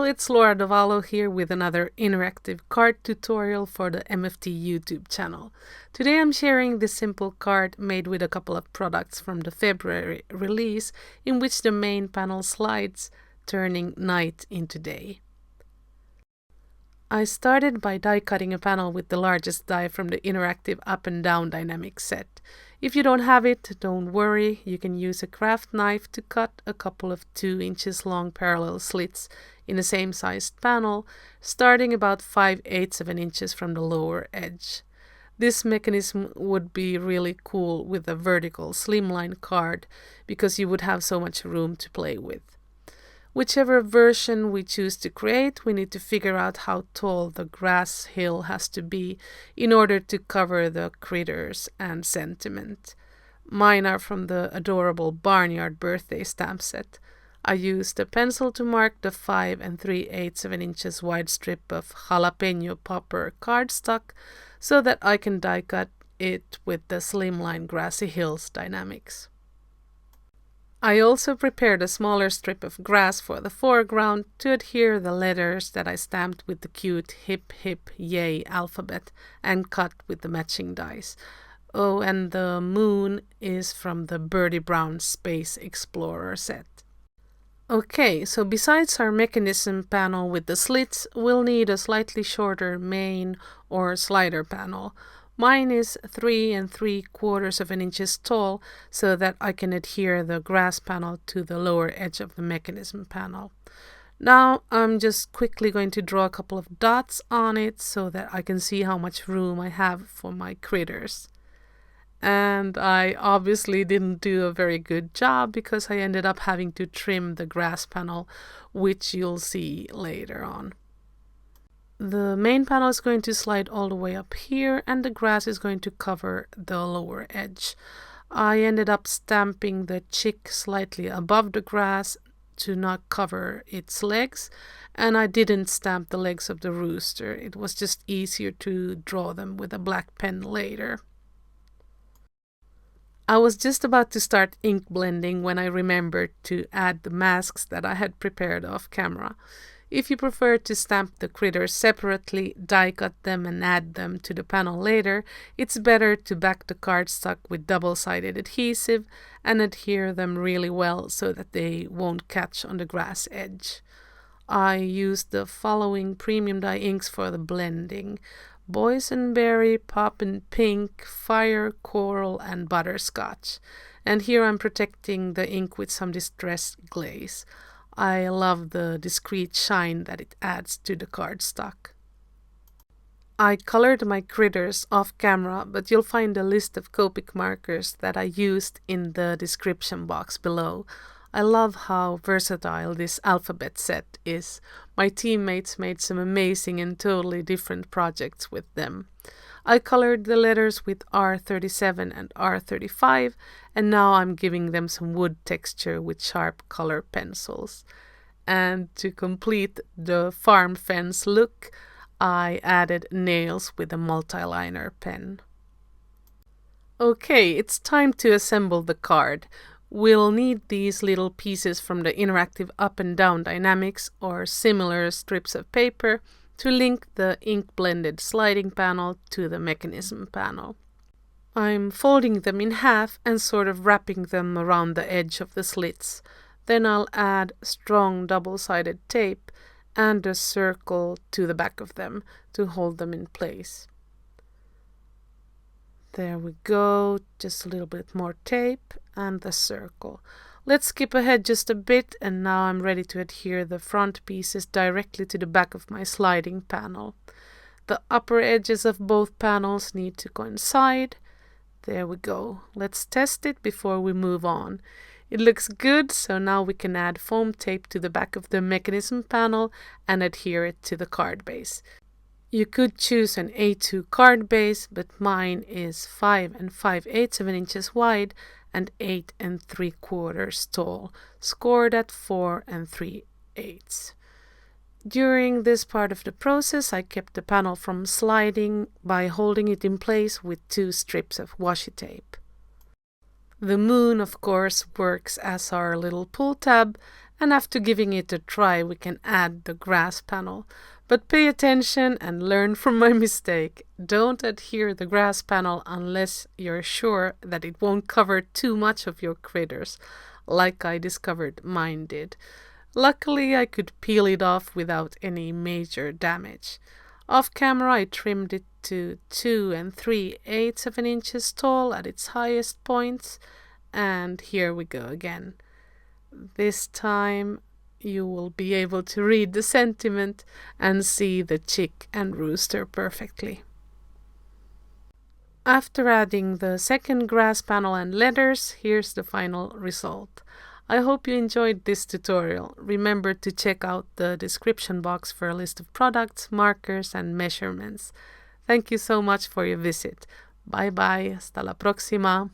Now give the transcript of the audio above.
it's Laura Davalo here with another interactive card tutorial for the MFT YouTube channel. Today I'm sharing this simple card made with a couple of products from the February release in which the main panel slides, turning night into day. I started by die cutting a panel with the largest die from the interactive up and down dynamic set. If you don't have it, don't worry, you can use a craft knife to cut a couple of 2 inches long parallel slits in the same sized panel, starting about 5/8 of an inches from the lower edge. This mechanism would be really cool with a vertical slimline card because you would have so much room to play with. Whichever version we choose to create, we need to figure out how tall the grass hill has to be in order to cover the critters and sentiment. Mine are from the adorable Barnyard birthday stamp set. I used a pencil to mark the 5 3/8 of an inches wide strip of jalapeno popper cardstock so that I can die cut it with the slimline grassy hills dynamics. I also prepared a smaller strip of grass for the foreground to adhere the letters that I stamped with the cute hip hip yay alphabet and cut with the matching dies. Oh, and the moon is from the Birdie Brown Space Explorer set. Okay, so besides our mechanism panel with the slits, we'll need a slightly shorter main or slider panel. Mine is 3 3/4 of an inches tall so that I can adhere the grass panel to the lower edge of the mechanism panel. Now I'm just quickly going to draw a couple of dots on it so that I can see how much room I have for my critters. And I obviously didn't do a very good job because I ended up having to trim the grass panel, which you'll see later on. The main panel is going to slide all the way up here and the grass is going to cover the lower edge. I ended up stamping the chick slightly above the grass to not cover its legs, and I didn't stamp the legs of the rooster. It was just easier to draw them with a black pen later. I was just about to start ink blending when I remembered to add the masks that I had prepared off camera. If you prefer to stamp the critters separately, die cut them and add them to the panel later, it's better to back the cardstock with double-sided adhesive and adhere them really well so that they won't catch on the grass edge. I used the following premium dye inks for the blending: Boysenberry, Poppin' Pink, Fire, Coral, and Butterscotch. And here I'm protecting the ink with some distressed glaze. I love the discreet shine that it adds to the cardstock. I colored my critters off camera, but you'll find a list of Copic markers that I used in the description box below. I love how versatile this alphabet set is. My teammates made some amazing and totally different projects with them. I colored the letters with R37 and R35, and now I'm giving them some wood texture with sharp color pencils. And to complete the farm fence look, I added nails with a multiliner pen. Okay, it's time to assemble the card. We'll need these little pieces from the interactive up and down dynamics or similar strips of paper to link the ink blended sliding panel to the mechanism panel. I'm folding them in half and sort of wrapping them around the edge of the slits. Then I'll add strong double-sided tape and a circle to the back of them to hold them in place. There we go, just a little bit more tape and the circle. Let's skip ahead just a bit, and now I'm ready to adhere the front pieces directly to the back of my sliding panel. The upper edges of both panels need to coincide. There we go. Let's test it before we move on. It looks good, so now we can add foam tape to the back of the mechanism panel and adhere it to the card base. You could choose an A2 card base, but mine is 5 5/8 of an inches wide and 8 3/4 tall, scored at 4 3/8. During this part of the process, I kept the panel from sliding by holding it in place with 2 strips of washi tape. The moon, of course, works as our little pull tab, and after giving it a try we can add the grass panel. But pay attention and learn from my mistake. Don't adhere the grass panel unless you're sure that it won't cover too much of your critters, like I discovered mine did. Luckily I could peel it off without any major damage. Off camera I trimmed it to 2 3/8 of an inches tall at its highest points, and here we go again. This time you will be able to read the sentiment and see the chick and rooster perfectly. After adding the second grass panel and letters, here's the final result. I hope you enjoyed this tutorial. Remember to check out the description box for a list of products, markers and measurements. Thank you so much for your visit. Bye bye, hasta la próxima.